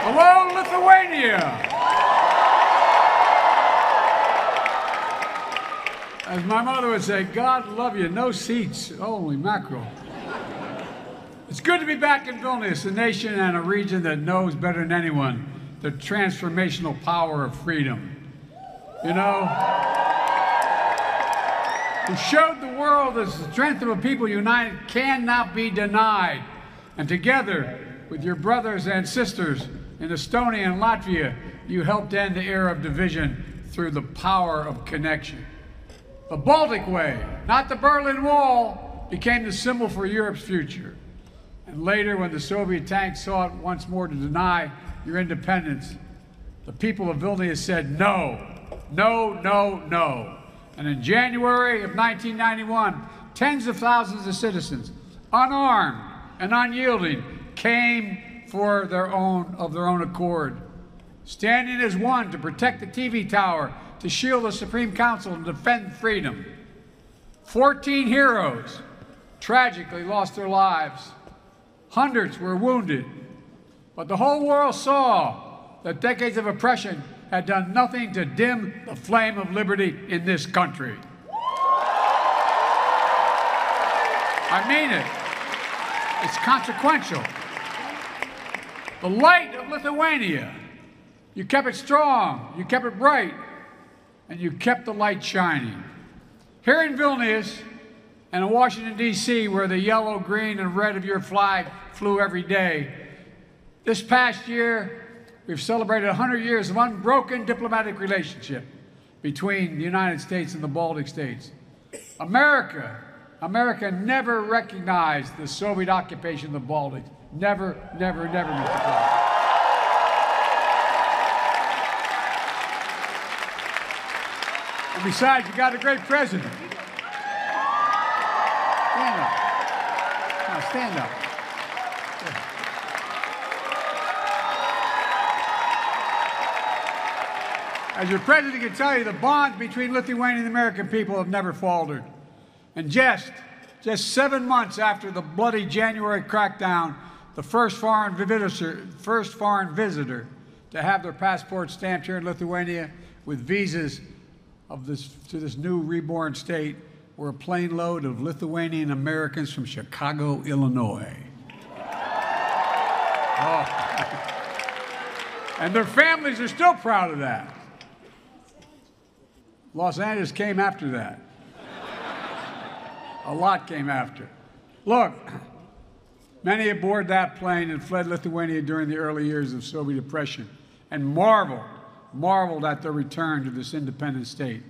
Hello, Lithuania! As my mother would say, God love you, no seats. Holy mackerel. It's good to be back in Vilnius, a nation and a region that knows better than anyone the transformational power of freedom. You know, who showed the world that the strength of a people united cannot be denied. And together with your brothers and sisters in Estonia and Latvia, you helped end the era of division through the power of connection. The Baltic Way, not the Berlin Wall, became the symbol for Europe's future. And later, when the Soviet tanks sought once more to deny your independence, the people of Vilnius said no, no, no, no. And in January of 1991, tens of thousands of citizens, unarmed and unyielding, came of their own accord, standing as one to protect the TV tower, to shield the Supreme Council and defend freedom. 14 heroes tragically lost their lives. Hundreds were wounded. But the whole world saw that decades of oppression had done nothing to dim the flame of liberty in this country. I mean it. It's consequential. The light of Lithuania, you kept it strong, you kept it bright, and you kept the light shining. Here in Vilnius and in Washington, D.C., where the yellow, green, and red of your flag flew every day, this past year, we've celebrated 100 years of unbroken diplomatic relationship between the United States and the Baltic states. America never recognized the Soviet occupation of the Baltics. Never, never, never, Mr. President. And besides, you got a great president. Stand up. Now, stand up. As your president can tell you, the bonds between Lithuania and the American people have never faltered. And just 7 months after the bloody January crackdown, the first foreign visitor to have their passport stamped here in Lithuania with visas to this new reborn state were a plane load of Lithuanian Americans from Chicago, Illinois. Oh. And their families are still proud of that. Los Angeles came after that. A lot came after. Look, many aboard that plane had fled Lithuania during the early years of Soviet oppression and marveled at their return to this independent state.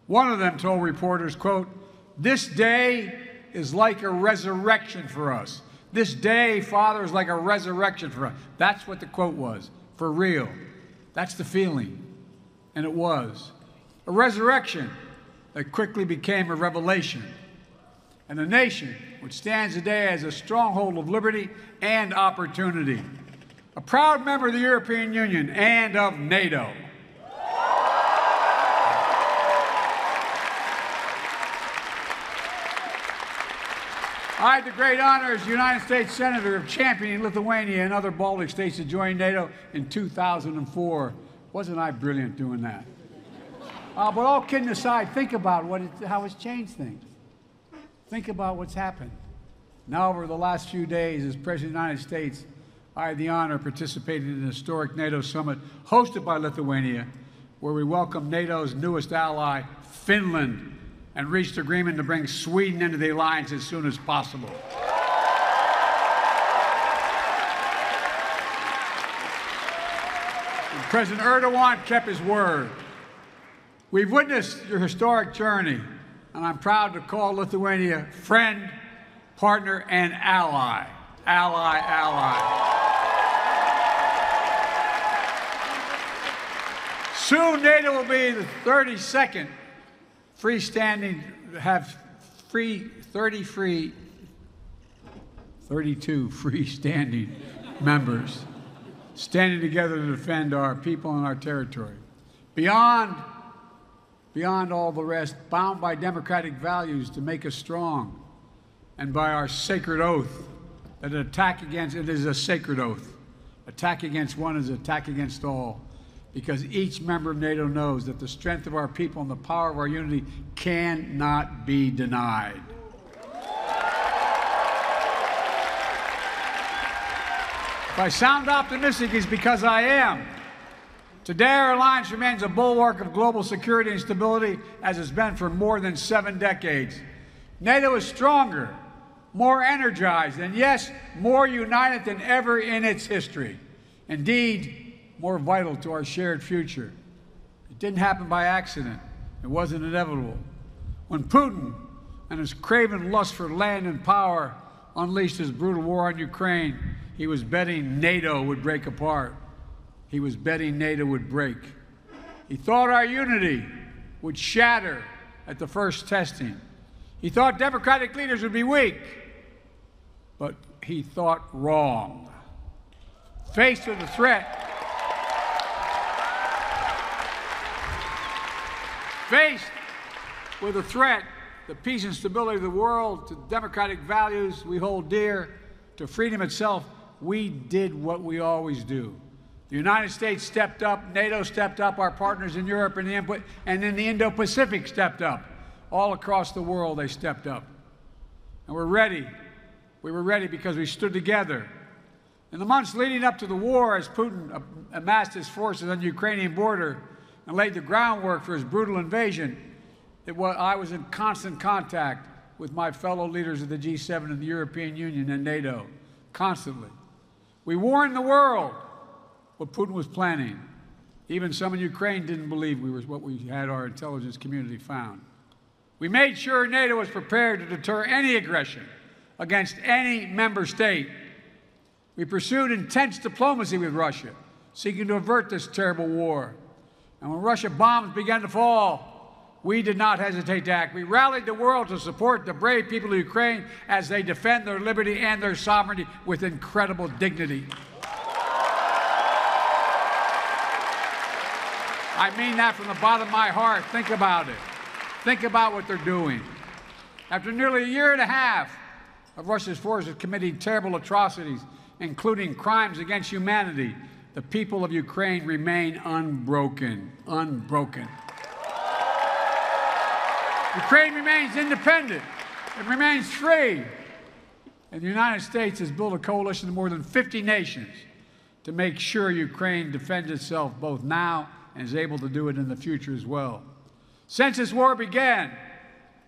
One of them told reporters, quote, "This day is like a resurrection for us. This day, Father, is like a resurrection for us." That's what the quote was, for real. That's the feeling. And it was. A resurrection that quickly became a revelation. And a nation which stands today as a stronghold of liberty and opportunity. A proud member of the European Union and of NATO. I had the great honor as United States Senator of championing Lithuania and other Baltic states to join NATO in 2004. Wasn't I brilliant doing that? But all kidding aside, think about how it's changed things. Think about what's happened. Now, over the last few days, as President of the United States, I had the honor of participating in an historic NATO summit hosted by Lithuania, where we welcomed NATO's newest ally, Finland, and reached agreement to bring Sweden into the alliance as soon as possible. And President Erdogan kept his word. We've witnessed your historic journey, and I'm proud to call Lithuania friend, partner, and ally. Ally. Soon, NATO will be the 32nd freestanding, have 32 freestanding members standing together to defend our people and our territory. Beyond all the rest, bound by democratic values to make us strong, and by our sacred oath that an attack against it is a sacred oath. Attack against one is attack against all, because each member of NATO knows that the strength of our people and the power of our unity cannot be denied. If I sound optimistic, it's because I am. Today, our alliance remains a bulwark of global security and stability, as it's been for more than 7 decades. NATO is stronger, more energized, and yes, more united than ever in its history. Indeed, more vital to our shared future. It didn't happen by accident. It wasn't inevitable. When Putin and his craven lust for land and power unleashed his brutal war on Ukraine, he was betting NATO would break apart. He was betting NATO would break. He thought our unity would shatter at the first testing. He thought democratic leaders would be weak, but he thought wrong. Faced with the threat, the peace and stability of the world, to democratic values we hold dear, to freedom itself, we did what we always do. The United States stepped up, NATO stepped up, our partners in Europe and in the Indo-Pacific stepped up. All across the world they stepped up. And we're ready. We were ready because we stood together. In the months leading up to the war, as Putin amassed his forces on the Ukrainian border and laid the groundwork for his brutal invasion, I was in constant contact with my fellow leaders of the G7 and the European Union and NATO, constantly. We warned the world what Putin was planning. Even some in Ukraine didn't believe what we had our intelligence community found. We made sure NATO was prepared to deter any aggression against any member state. We pursued intense diplomacy with Russia, seeking to avert this terrible war. And when Russian bombs began to fall, we did not hesitate to act. We rallied the world to support the brave people of Ukraine as they defend their liberty and their sovereignty with incredible dignity. I mean that from the bottom of my heart. Think about it. Think about what they're doing. After nearly a year and a half of Russia's forces committing terrible atrocities, including crimes against humanity, the people of Ukraine remain unbroken. Unbroken. Ukraine remains independent. It remains free. And the United States has built a coalition of more than 50 nations to make sure Ukraine defends itself both now and is able to do it in the future as well. Since this war began,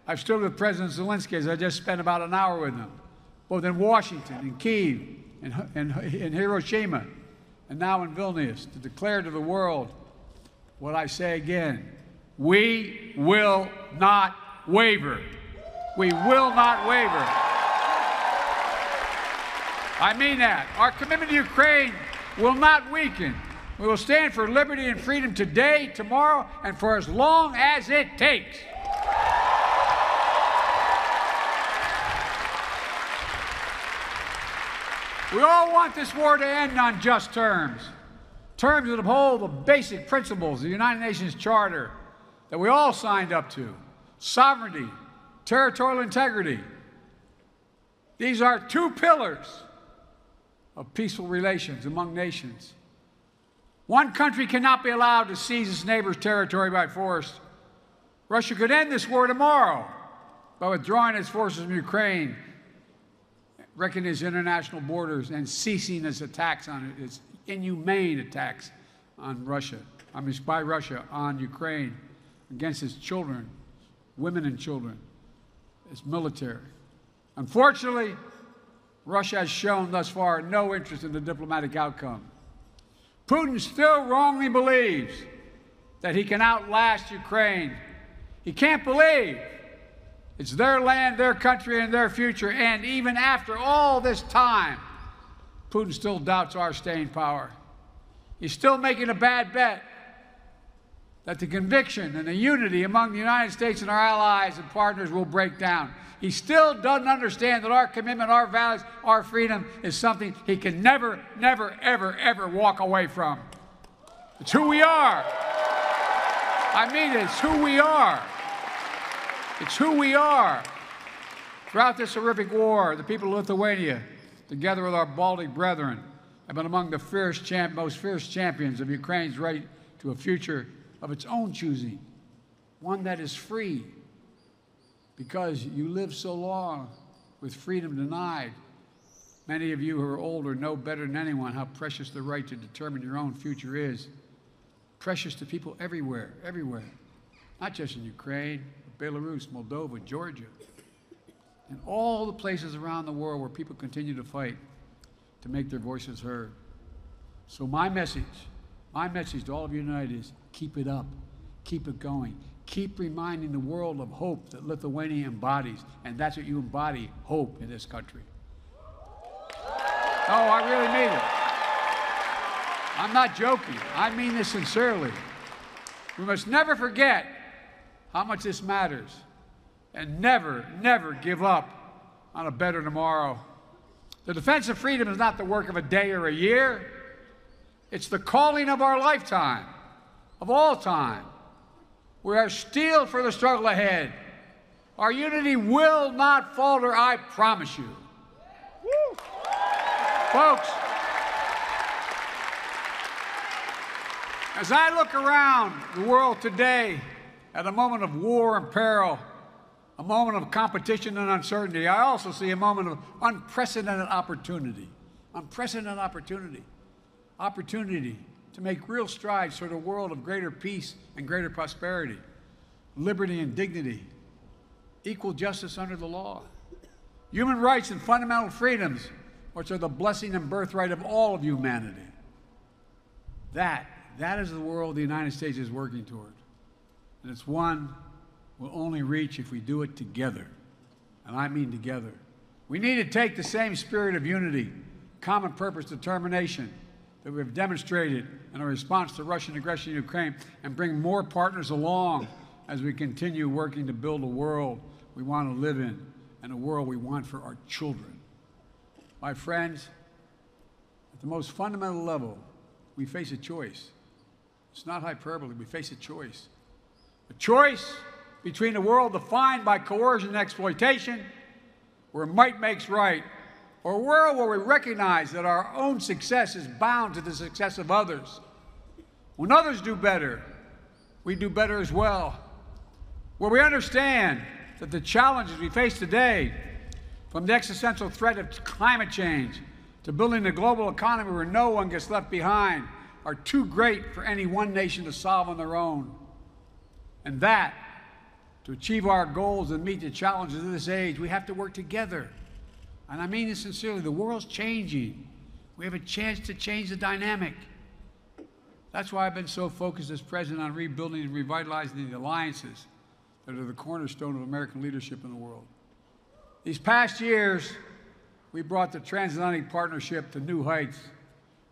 I've stood with President Zelensky, as I just spent about an hour with him, both in Washington, in Kyiv, in Hiroshima, and now in Vilnius, to declare to the world what I say again: we will not waver. We will not waver. I mean that. Our commitment to Ukraine will not weaken. We will stand for liberty and freedom today, tomorrow, and for as long as it takes. We all want this war to end on just terms, terms that uphold the basic principles of the United Nations Charter that we all signed up to: sovereignty, territorial integrity. These are 2 pillars of peaceful relations among nations. One country cannot be allowed to seize its neighbor's territory by force. Russia could end this war tomorrow by withdrawing its forces from Ukraine, wrecking its international borders, and ceasing its attacks on it, its inhumane attacks on Russia, by Russia on Ukraine, against its children, women and children, its military. Unfortunately, Russia has shown thus far no interest in the diplomatic outcome. Putin still wrongly believes that he can outlast Ukraine. He can't believe it's their land, their country, and their future. And even after all this time, Putin still doubts our staying power. He's still making a bad bet that the conviction and the unity among the United States and our allies and partners will break down. He still doesn't understand that our commitment, our values, our freedom is something he can never, never, ever, ever walk away from. It's who we are. I mean, it's who we are. It's who we are. Throughout this horrific war, the people of Lithuania, together with our Baltic brethren, have been among the most fierce champions of Ukraine's right to a future of its own choosing, one that is free, because you lived so long with freedom denied. Many of you who are older know better than anyone how precious the right to determine your own future is. Precious to people everywhere, everywhere. Not just in Ukraine, but Belarus, Moldova, Georgia, and all the places around the world where people continue to fight to make their voices heard. So my message to all of you tonight is keep it up, keep it going. Keep reminding the world of hope that Lithuania embodies, and that's what you embody, hope in this country. Oh, I really mean it. I'm not joking. I mean this sincerely. We must never forget how much this matters, and never, never give up on a better tomorrow. The defense of freedom is not the work of a day or a year. It's the calling of our lifetime, of all time. We are steeled for the struggle ahead. Our unity will not falter, I promise you. Woo. Folks, as I look around the world today at a moment of war and peril, a moment of competition and uncertainty, I also see a moment of unprecedented opportunity. Unprecedented opportunity. Opportunity to make real strides toward a world of greater peace and greater prosperity, liberty and dignity, equal justice under the law, human rights and fundamental freedoms, which are the blessing and birthright of all of humanity. That is the world the United States is working toward. And it's one we'll only reach if we do it together. And I mean together. We need to take the same spirit of unity, common purpose, determination that we've demonstrated in our response to Russian aggression in Ukraine and bring more partners along as we continue working to build a world we want to live in and a world we want for our children. My friends, at the most fundamental level, we face a choice. It's not hyperbole. We face a choice. A choice between a world defined by coercion and exploitation, where might makes right, or a world where we recognize that our own success is bound to the success of others. When others do better, we do better as well. Where we understand that the challenges we face today, from the existential threat of climate change to building a global economy where no one gets left behind, are too great for any one nation to solve on their own. And that, to achieve our goals and meet the challenges of this age, we have to work together. And I mean this sincerely. The world's changing. We have a chance to change the dynamic. That's why I've been so focused as president on rebuilding and revitalizing the alliances that are the cornerstone of American leadership in the world. These past years, we brought the transatlantic partnership to new heights,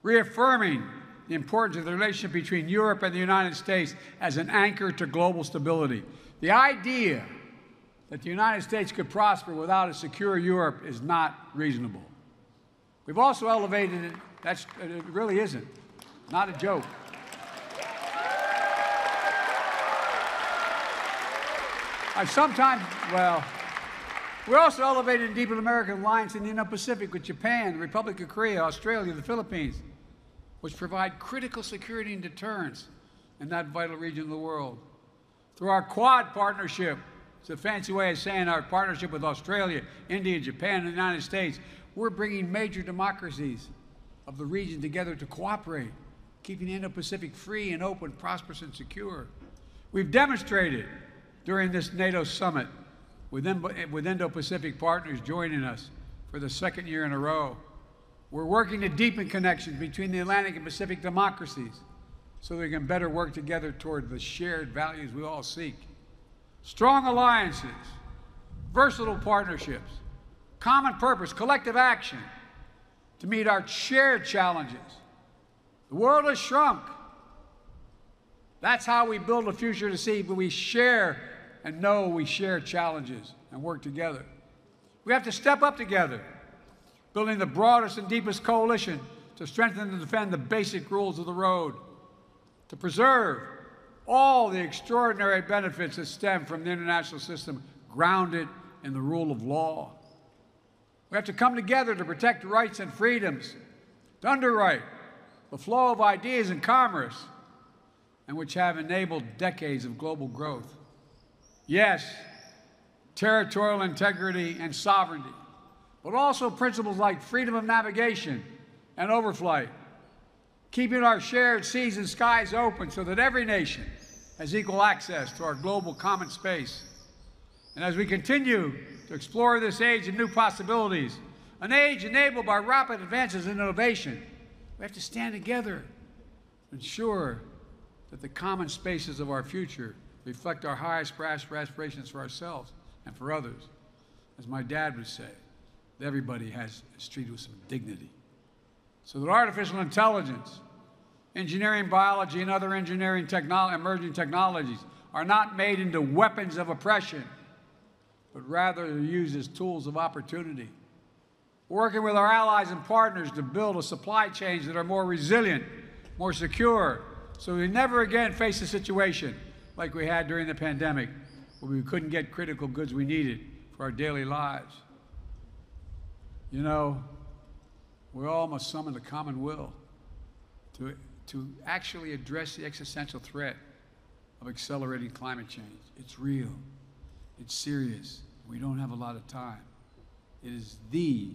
reaffirming the importance of the relationship between Europe and the United States as an anchor to global stability. The idea that the United States could prosper without a secure Europe is not reasonable. We've also elevated it. It really isn't. Not a joke. We also elevated and deepened American alliance in the Indo-Pacific with Japan, the Republic of Korea, Australia, the Philippines, which provide critical security and deterrence in that vital region of the world. Through our Quad partnership, it's a fancy way of saying our partnership with Australia, India, Japan, and the United States, we're bringing major democracies of the region together to cooperate, keeping the Indo-Pacific free and open, prosperous, and secure. We've demonstrated during this NATO summit, with Indo-Pacific partners joining us for the second year in a row. We're working to deepen connections between the Atlantic and Pacific democracies so that we can better work together toward the shared values we all seek. Strong alliances, versatile partnerships, common purpose, collective action to meet our shared challenges. The world has shrunk. That's how we build a future to see, but we share and know we share challenges and work together. We have to step up together, building the broadest and deepest coalition to strengthen and defend the basic rules of the road, to preserve all the extraordinary benefits that stem from the international system grounded in the rule of law. We have to come together to protect rights and freedoms to underwrite the flow of ideas and commerce, and which have enabled decades of global growth. Yes, territorial integrity and sovereignty, but also principles like freedom of navigation and overflight, keeping our shared seas and skies open so that every nation has equal access to our global common space. And as we continue to explore this age of new possibilities, an age enabled by rapid advances in innovation, we have to stand together to ensure that the common spaces of our future reflect our highest aspirations for ourselves and for others. As my dad would say, that everybody is treated with some dignity. So that artificial intelligence, engineering, biology, and other engineering emerging technologies are not made into weapons of oppression, but rather are used as tools of opportunity. Working with our allies and partners to build a supply chains that are more resilient, more secure, so we never again face a situation like we had during the pandemic, where we couldn't get critical goods we needed for our daily lives. You know, we all must summon the common will to actually address the existential threat of accelerating climate change. It's real. It's serious. We don't have a lot of time. It is the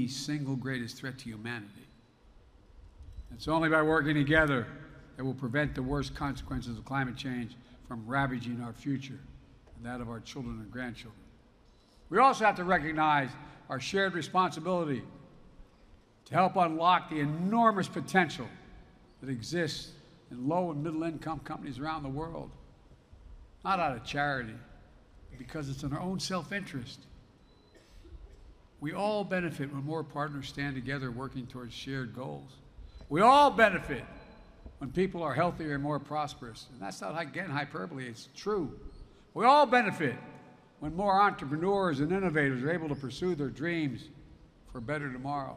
single greatest threat to humanity. It's only by working together that we'll prevent the worst consequences of climate change from ravaging our future and that of our children and grandchildren. We also have to recognize our shared responsibility to help unlock the enormous potential that exists in low and middle income companies around the world, not out of charity, but because it's in our own self-interest. We all benefit when more partners stand together working towards shared goals. We all benefit when people are healthier and more prosperous. And that's not, again, hyperbole, it's true. We all benefit when more entrepreneurs and innovators are able to pursue their dreams for a better tomorrow.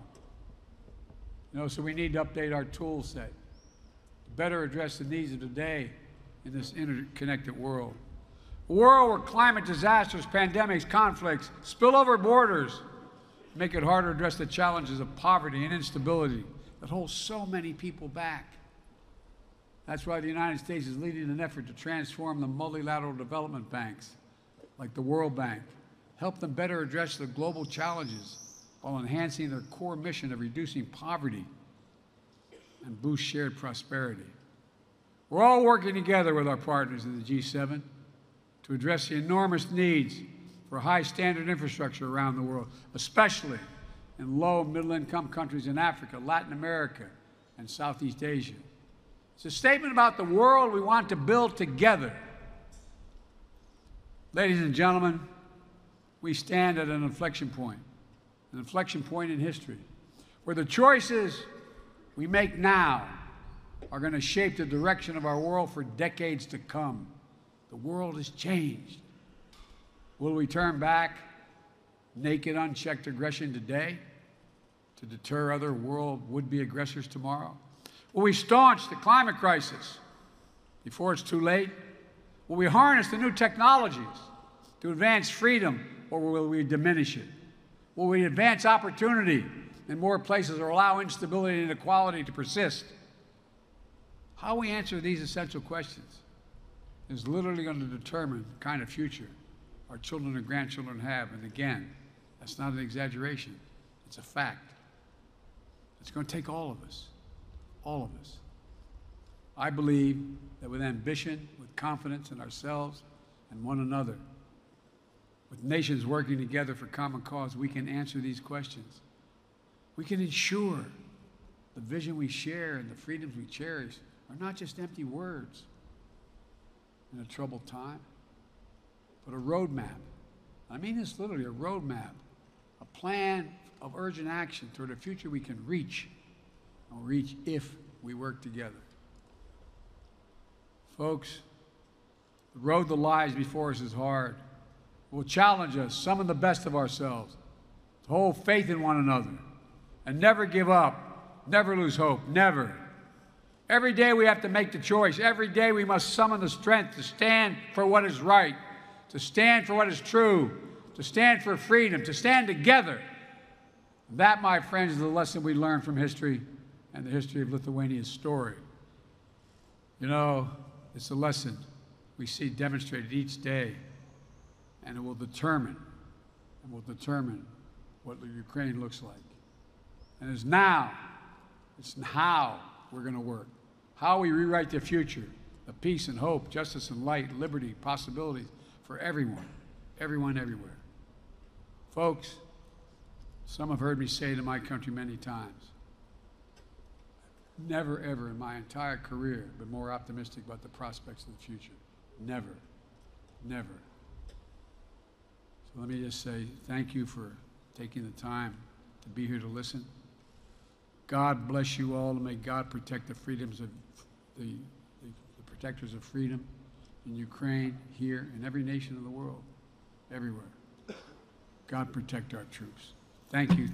You know, so we need to update our tool set to better address the needs of today in this interconnected world. A world where climate disasters, pandemics, conflicts, spill over borders, make it harder to address the challenges of poverty and instability that hold so many people back. That's why the United States is leading an effort to transform the multilateral development banks, like the World Bank, help them better address the global challenges while enhancing their core mission of reducing poverty and boost shared prosperity. We're all working together with our partners in the G7 to address the enormous needs for high standard infrastructure around the world, especially in low and middle income countries in Africa, Latin America, and Southeast Asia. It's a statement about the world we want to build together. Ladies and gentlemen, we stand at an inflection point in history, where the choices we make now are going to shape the direction of our world for decades to come. The world has changed. Will we turn back naked, unchecked aggression today to deter other world would-be aggressors tomorrow? Will we staunch the climate crisis before it's too late? Will we harness the new technologies to advance freedom, or will we diminish it? Will we advance opportunity in more places or allow instability and inequality to persist? How we answer these essential questions is literally going to determine the kind of future our children and grandchildren have. And again, that's not an exaggeration. It's a fact. It's going to take all of us. All of us. I believe that with ambition, with confidence in ourselves and one another, with nations working together for common cause, we can answer these questions. We can ensure the vision we share and the freedoms we cherish are not just empty words in a troubled time, but a roadmap. I mean this literally, a roadmap, a plan of urgent action toward a future we can reach, and we'll reach if we work together. Folks, the road that lies before us is hard. It will challenge us, summon the best of ourselves, to hold faith in one another, and never give up, never lose hope, never. Every day we have to make the choice. Every day we must summon the strength to stand for what is right, to stand for what is true, to stand for freedom, to stand together. That, my friends, is the lesson we learn from history. and the history of Lithuania's story. You know, it's a lesson we see demonstrated each day, and it will determine what Ukraine looks like. And it's how we're going to work, how we rewrite the future of peace and hope, justice and light, liberty, possibilities for everyone, everywhere. Folks, some have heard me say to my country many times, never, ever in my entire career been more optimistic about the prospects of the future. Never. So let me just say thank you for taking the time to be here to listen. God bless you all, and may God protect the freedoms of the protectors of freedom in Ukraine, here, in every nation of the world, everywhere. God protect our troops. Thank you.